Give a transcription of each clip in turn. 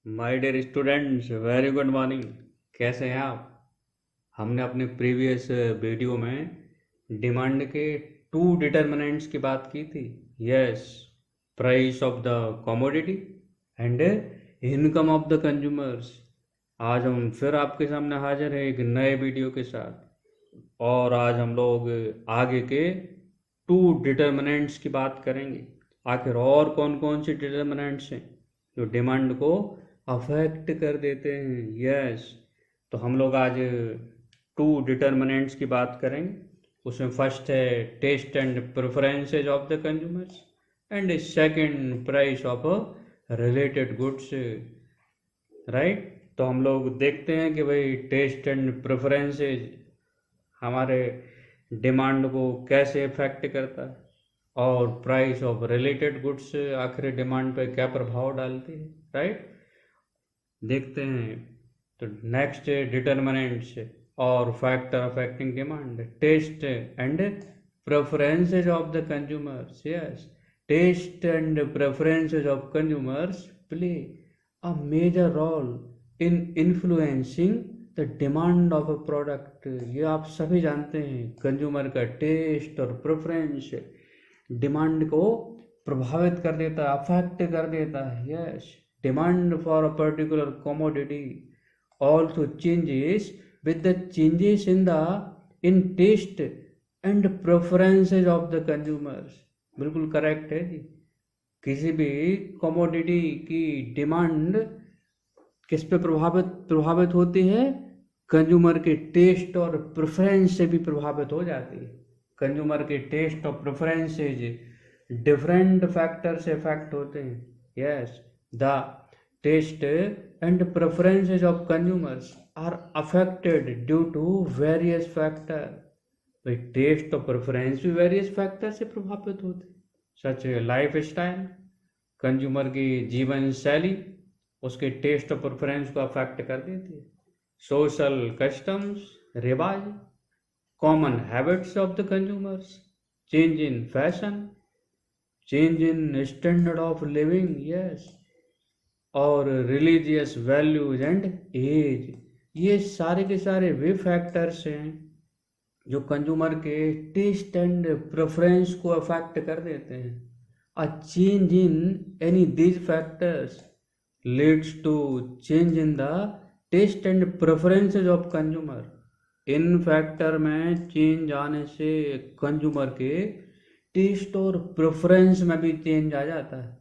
My dear students, very good morning. कैसे हैं आप? हमने अपने प्रीवियस वीडियो में डिमांड के टू डिटर्मिनेंट्स की बात की थी। Yes, price of the commodity and income of the consumers. आज हम फिर आपके सामने हाजिर हैं एक नए वीडियो के साथ, और आज हम लोग आगे के टू डिटर्मिनेंट्स की बात करेंगे। आखिर और कौन कौन से डिटर्मिनेंट्स हैं जो डिमांड को अफेक्ट कर देते हैं। यस, तो हम लोग आज टू डिटर्मिनेंट्स की बात करेंगे। उसमें फर्स्ट है taste and preferences of the consumers, and second price of related goods. Right, तो हम लोग देखते हैं कि भाई टेस्ट एंड प्रेफरेंसेज हमारे डिमांड को कैसे इफेक्ट करता है, और प्राइस ऑफ रिलेटेड गुड्स आखिर डिमांड पे क्या प्रभाव डालती है। राइट, देखते हैं। तो नेक्स्ट डिटर्मिनेंट्स और factor affecting demand, taste and preferences of the consumers. Yes, taste and preferences of consumers play a major role in influencing the demand of a product. ये आप सभी जानते हैं, कंज्यूमर का टेस्ट और प्रेफरेंस डिमांड को प्रभावित कर देता है, अफेक्ट कर देता है। Yes, demand for a particular commodity also changes with the changes in taste and preferences of the consumers। बिल्कुल करेक्ट है जी। किसी भी कमोडिटी की डिमांड किस पे प्रभावित होती है? कंज्यूमर के टेस्ट और प्रेफरेंस से भी प्रभावित हो जाती है। कंज्यूमर के टेस्ट और प्रेफरेंसेज डिफरेंट फैक्टर से इफेक्ट होते हैं। Yes, the taste and preferences of consumers are affected due to various factors। भाई टेस्ट और प्रेफरेंस भी वेरियस फैक्टर से प्रभावित होते हैं, सच लाइफ स्टाइल, कंज्यूमर की जीवन शैली उसके टेस्ट और प्रेफरेंस को अफेक्ट कर देती है। सोशल कस्टम्स, रिवाज, common habits of the consumers, change in fashion, change in standard of living. Yes, और रिलीजियस वैल्यूज एंड एज, ये सारे के सारे वे फैक्टर्स हैं जो कंज्यूमर के टेस्ट एंड प्रेफरेंस को अफेक्ट कर देते हैं। A change in any these factors leads to change in the taste and preferences of consumer. इन फैक्टर में चेंज आने से कंज्यूमर के टेस्ट और प्रेफरेंस में भी चेंज आ जाता है।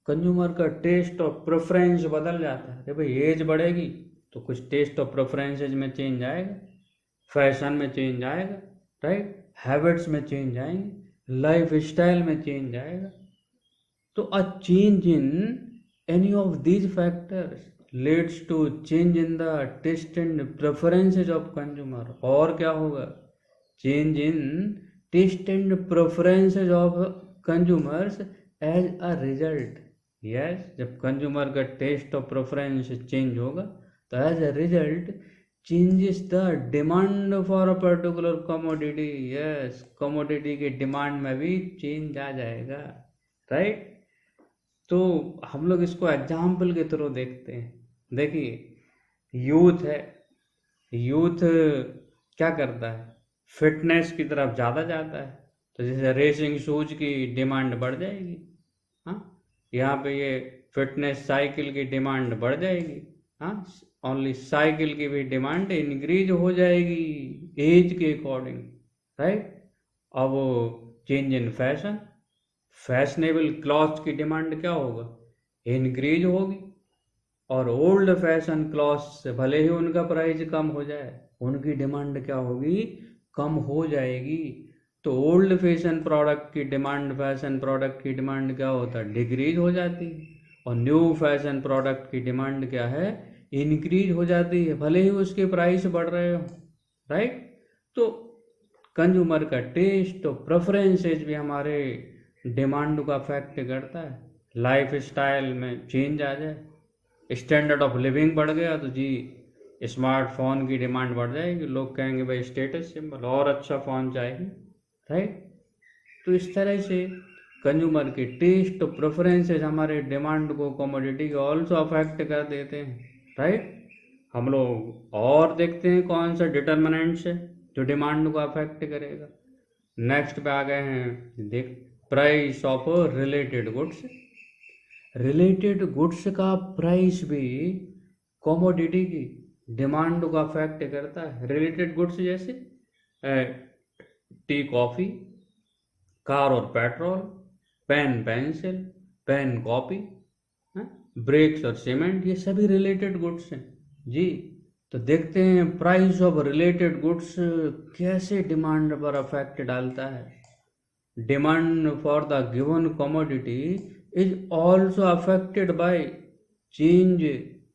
कंज्यूमर का टेस्ट और प्रेफरेंस बदल जाता है। भाई एज बढ़ेगी तो कुछ टेस्ट और प्रेफरेंसेज में चेंज आएगा, फैशन में चेंज आएगा, राइट, हैबिट्स में चेंज आएंगे, लाइफ स्टाइल में चेंज आएगा। तो a change in any of these factors leads to change in the taste and preferences of consumer. और क्या होगा? Change in taste and preferences of consumers as a result. Yes, जब consumer का taste और preference change होगा तो as a result changes the demand for a particular commodity. Yes, commodity के demand में भी चेंज आ जाएगा। राइट, तो हम लोग इसको एग्जाम्पल के थ्रू देखते हैं। देखिए, यूथ है, यूथ क्या करता है? फिटनेस की तरफ ज़्यादा जाता है। तो जैसे रेसिंग शूज की डिमांड बढ़ जाएगी, हाँ, यहाँ पे ये फिटनेस साइकिल की डिमांड बढ़ जाएगी। हाँ, ओनली साइकिल की भी डिमांड इंक्रीज हो जाएगी एज के अकॉर्डिंग। राइट, अब change in fashion, fashionable clothes की डिमांड क्या होगा? इंक्रीज होगी। और ओल्ड फैशन क्लॉथ्स से भले ही उनका प्राइस कम हो जाए, उनकी डिमांड क्या होगी? कम हो जाएगी। तो ओल्ड फैशन प्रोडक्ट की डिमांड, फैशन प्रोडक्ट की डिमांड क्या होता है? डिक्रीज हो जाती है। और न्यू फैशन प्रोडक्ट की डिमांड क्या है? इंक्रीज हो जाती है, भले ही उसके प्राइस बढ़ रहे हो। राइट, तो कंज्यूमर का टेस्ट और प्रेफरेंसेज भी हमारे डिमांड को अफेक्ट करता है। लाइफ स्टाइल में चेंज आ जाए, स्टैंडर्ड ऑफ लिविंग बढ़ गया तो जी स्मार्टफोन की डिमांड बढ़ जाएगी। लोग कहेंगे भाई स्टेटस सिंबल, और अच्छा फ़ोन चाहिए। राइट, तो इस तरह से कंज्यूमर के टेस्ट प्रेफरेंसेस हमारे डिमांड को कमोडिटी को ऑल्सो अफेक्ट कर देते हैं, राइट। हम लोग और देखते हैं कौन सा डिटर्मिनेंट्स है जो डिमांड को अफेक्ट करेगा। नेक्स्ट पे आ गए हैं, देख, price of related goods. Related goods का प्राइस भी कमोडिटी की डिमांड को अफेक्ट करता है। रिलेटेड गुड्स जैसे टी कॉफ़ी, कार और petrol, pen pencil, pen copy, bricks और सीमेंट, ये सभी रिलेटेड गुड्स हैं जी। तो देखते हैं प्राइस ऑफ रिलेटेड गुड्स कैसे डिमांड पर अफेक्ट डालता है। Demand for the given commodity is also affected by change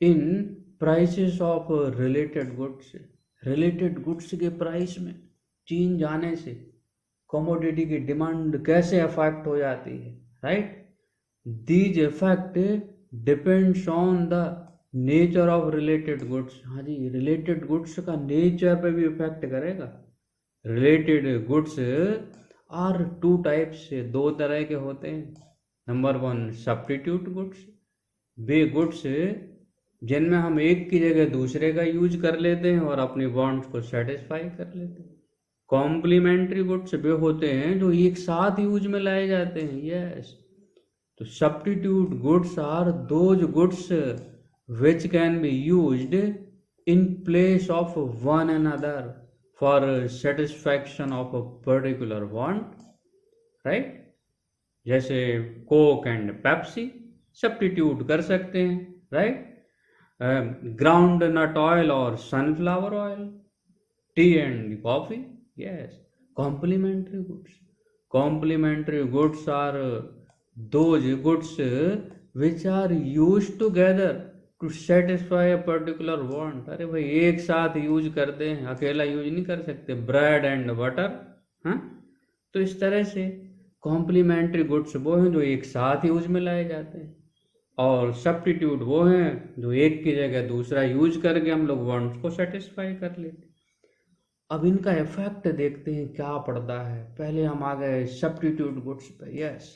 in prices of related goods. Related goods के प्राइस में चेंज आने से कमोडिटी की डिमांड कैसे अफेक्ट हो जाती है, right. These effect depends on the nature of related goods. हाँ जी, रिलेटेड गुड्स का नेचर पे भी इफेक्ट करेगा। Related goods are two types, दो तरह के होते हैं। नंबर वन, सब्स्टिट्यूट गुड्स, वे गुड्स जिनमें हम एक की जगह दूसरे का यूज कर लेते हैं और अपनी वांट्स को सेटिस्फाई कर लेते हैं। कॉम्प्लीमेंट्री गुड्स वे होते हैं जो एक साथ यूज में लाए जाते हैं, यस। तो substitute goods are those goods which can be used in place of one another for satisfaction of a particular want, right। जैसे कोक एंड पेप्सी सब्स्टिट्यूट कर सकते हैं, राइट। ग्राउंड नट ऑयल और sunflower oil, tea and coffee, yes. Complementary goods, complementary goods are those goods which are used together to satisfy a particular want. अरे भाई एक साथ use करते हैं, अकेला यूज नहीं कर सकते। ब्रेड एंड बटर, हाँ। तो इस तरह से कॉम्प्लीमेंट्री गुड्स वो हैं जो एक साथ यूज में लाए जाते हैं, और सब्स्टिट्यूट वो हैं जो एक की जगह दूसरा यूज करके हम लोग वांट्स को सेटिस्फाई कर लेते हैं। अब इनका इफेक्ट देखते हैं क्या पड़ता है। पहले हम आ गए सब्स्टिट्यूट गुड्स पे, यस।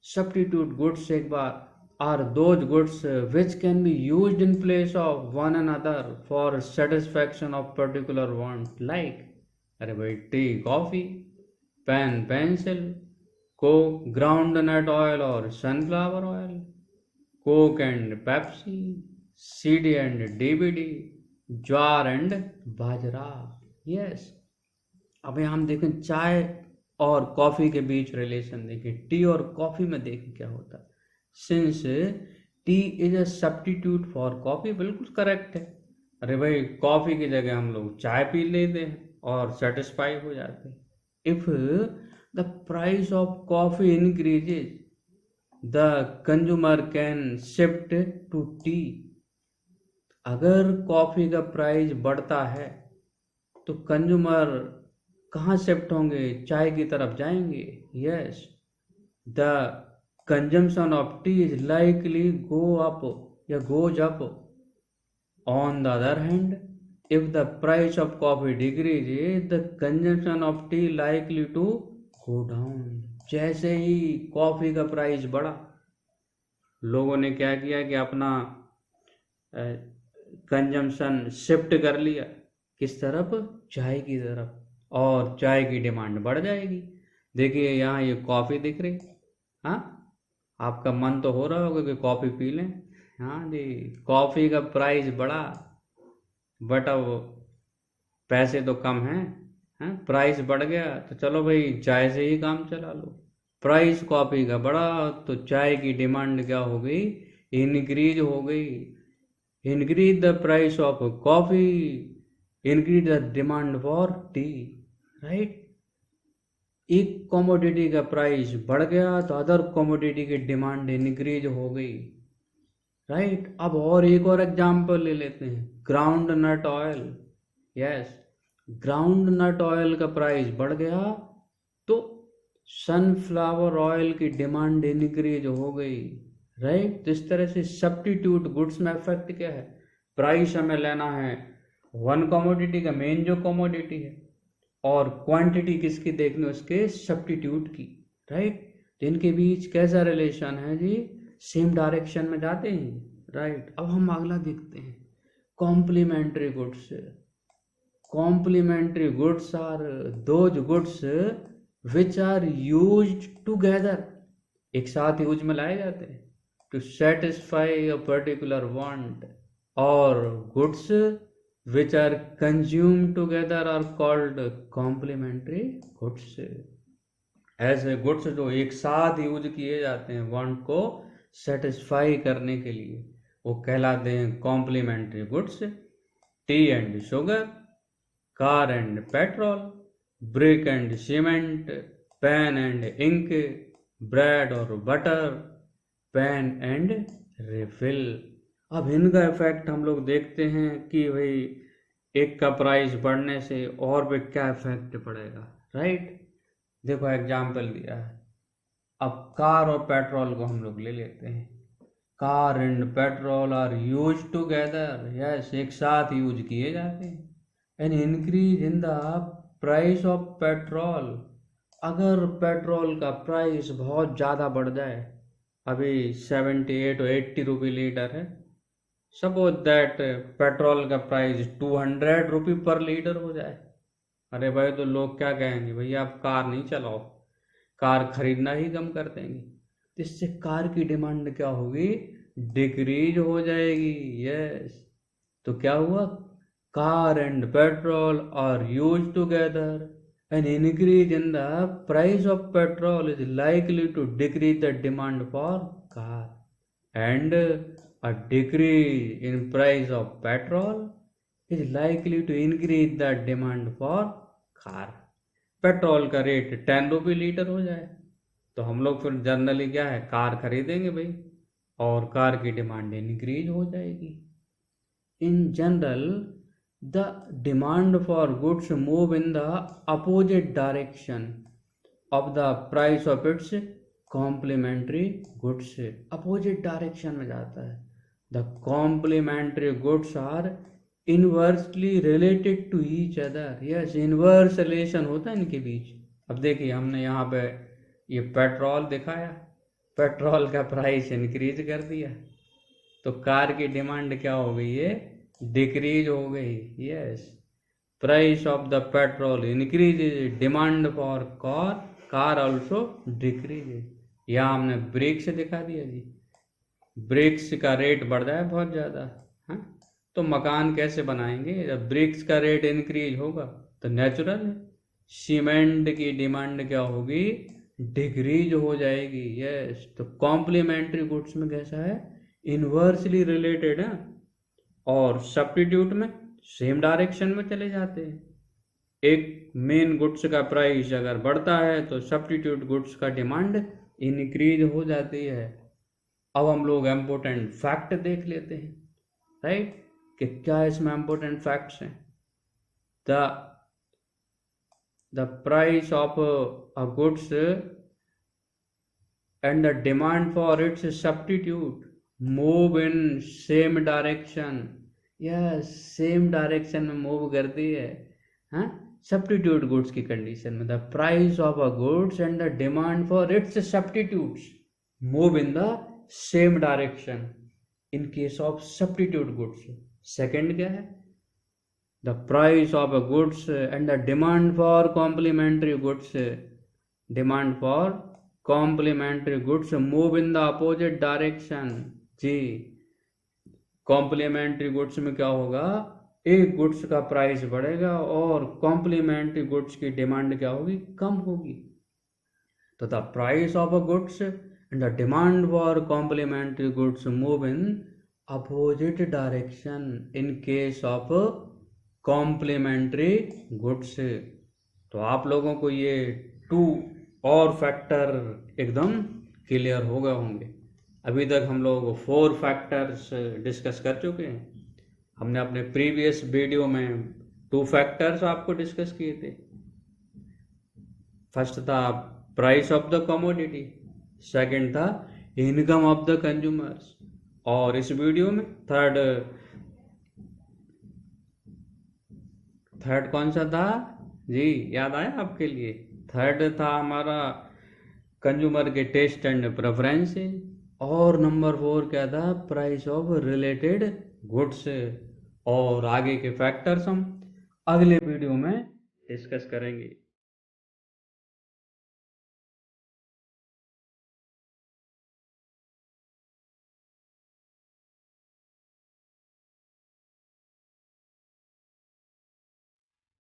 सब्स्टिट्यूट गुड्स एक बार are those goods which can be used in place of one another for satisfaction of particular want, like, अरे भाई, tea coffee, pen pencil, coke, groundnut oil और sunflower oil, coke and Pepsi, CD and DVD, jowar and bajra, yes. अब यहाँ हम देखें चाय और coffee के बीच रिलेशन देखें, टी और कॉफी में देखें क्या होता है। Since tea is a substitute for coffee, बिल्कुल करेक्ट है। अरे भाई, कॉफी की जगह हम लोग चाय पी लेते हैं और सेटिस्फाई हो जाते हैं। If the price of coffee increases the consumer can shift to tea. अगर कॉफी का प्राइस बढ़ता है तो कंज्यूमर कहाँ शिफ्ट होंगे, चाय की तरफ जाएंगे, yes. The consumption of tea is likely go up या goes up. On the other hand, if the price of coffee decreases, the consumption of tea likely to go down. जैसे ही coffee का price बढ़ा, लोगों ने क्या किया कि अपना कंजम्पशन शिफ्ट कर लिया किस तरफ, चाय की तरफ, और चाय की डिमांड बढ़ जाएगी। देखिए यहाँ ये कॉफी दिख रही, हाँ, आपका मन तो हो रहा होगा कि कॉफ़ी पी लें। हाँ जी, कॉफ़ी का प्राइस बढ़ा, बट अब पैसे तो कम हैं, हैं, प्राइस बढ़ गया तो चलो भाई चाय से ही काम चला लो। प्राइस कॉफ़ी का बढ़ा तो चाय की डिमांड क्या हो गई, इंक्रीज हो गई। Increase the price of coffee, increase the demand for T, right. एक कमोडिटी का प्राइस बढ़ गया तो अदर कमोडिटी की डिमांड इंक्रीज हो गई, राइट। अब और एक और एग्जांपल ले लेते हैं, groundnut oil, yes. Groundnut oil का प्राइस बढ़ गया तो सनफ्लावर ऑयल की डिमांड इंक्रीज हो गई, राइट। तो इस तरह से सब्स्टिट्यूट गुड्स में इफेक्ट क्या है, प्राइस हमें लेना है वन कमोडिटी का, मेन जो कमोडिटी है, और क्वांटिटी किसकी देखनी है, उसके सब्स्टिट्यूट की, राइट। तो इनके बीच कैसा रिलेशन है जी, सेम डायरेक्शन में जाते हैं, राइट। अब हम अगला देखते हैं, complementary goods. Complementary goods are those goods which are used together, एक साथ यूज में लाए जाते हैं, to satisfy a particular want, और goods which are consumed together are called complementary goods। ऐसे गुड्स जो एक साथ यूज किए जाते हैं वांट को सेटिस्फाई करने के लिए, वो कहलाते हैं complementary goods. Tea and sugar, car and petrol, brick and cement, pen and ink, bread और बटर, पेन एंड रिफिल। अब इनका इफेक्ट हम लोग देखते हैं कि भाई एक का प्राइस बढ़ने से और पे क्या इफेक्ट पड़ेगा, राइट। देखो एग्जाम्पल दिया है, अब कार और पेट्रोल को हम लोग ले लेते हैं। Car and petrol are use together, yes, एक साथ यूज किए जाते हैं। An increase in the price of petrol, अगर पेट्रोल का प्राइस बहुत ज़्यादा बढ़ जाए, अभी 78 और 80 रुपये लीटर है, सपोज दैट पेट्रोल का प्राइस 200 रुपये पर लीटर हो जाए, अरे भाई तो लोग क्या कहेंगे, भैया आप कार नहीं चलाओ, कार खरीदना ही कम कर देंगे। तो इससे कार की डिमांड क्या होगी, डिक्रीज हो जाएगी, यस। तो क्या हुआ, car and petrol are use together, an increase in the price of petrol is likely to decrease the demand for car, and a decrease in price of petrol is likely to increase the demand for car। Petrol का rate 10 रुपये litre हो जाए तो हम लोग फिर generally क्या है, कार खरीदेंगे भाई, और कार की डिमांड इंक्रीज हो जाएगी। In general the demand for goods move in the opposite direction of the price of its complementary goods, opposite direction में जाता है। the complementary goods are inversely related to each other, yes, inverse relation होता है इनके बीच। अब देखिए हमने यहाँ पे ये पेट्रोल दिखाया, पेट्रोल का प्राइस इंक्रीज कर दिया तो कार की डिमांड क्या हो गई है, डिक्रीज हो गई, yes. Price of the petrol increase, demand for car also decrease. यहाँ हमने ब्रिक्स दिखा दिया जी, ब्रिक्स का रेट बढ़ जाए बहुत ज़्यादा, हाँ, तो मकान कैसे बनाएंगे, जब ब्रिक्स का रेट इंक्रीज होगा तो नेचुरल है सीमेंट की डिमांड क्या होगी, डिक्रीज हो जाएगी, यस। तो कॉम्प्लीमेंट्री गुड्स में कैसा है, इनवर्सली रिलेटेड है, और सब्स्टिट्यूट में सेम डायरेक्शन में चले जाते हैं। एक मेन गुड्स का प्राइस अगर बढ़ता है तो सब्स्टिट्यूट गुड्स का डिमांड इंक्रीज हो जाती है। अब हम लोग इम्पोर्टेंट फैक्ट देख लेते हैं, राइट, कि क्या इसमें इम्पोर्टेंट फैक्ट्स हैं। The price of a goods and the demand for its substitute move in same direction, yes, same direction में मूव करती है, हाँ, सब्स्टिट्यूट गुड्स की कंडीशन में। The price of a goods and the demand for its substitutes move in the same direction in case of substitute goods. Second क्या है, the price of a goods and the demand for complementary goods, demand for complementary goods move in the opposite direction, जी। Complementary goods में क्या होगा, एक goods का price बढ़ेगा और कॉम्प्लीमेंट्री गुड्स की डिमांड क्या होगी, कम होगी। तो the price of a goods and the demand for complementary goods move in opposite direction in case of complementary goods. तो आप लोगों को ये 2 और फैक्टर एकदम क्लियर हो गए होंगे। अभी तक हम लोग 4 फैक्टर्स डिस्कस कर चुके हैं। हमने अपने प्रीवियस वीडियो में 2 फैक्टर्स आपको डिस्कस किए थे। फर्स्ट था price of the commodity, second था इनकम ऑफ द कंज्यूमर्स, और इस वीडियो में थर्ड कौन सा था जी, याद आया आपके लिए? थर्ड था हमारा कंज्यूमर के टेस्ट एंड प्रेफरेंस, और नंबर 4 क्या था, प्राइस ऑफ रिलेटेड गुड्स। और आगे के फैक्टर्स हम अगले वीडियो में डिस्कस करेंगे।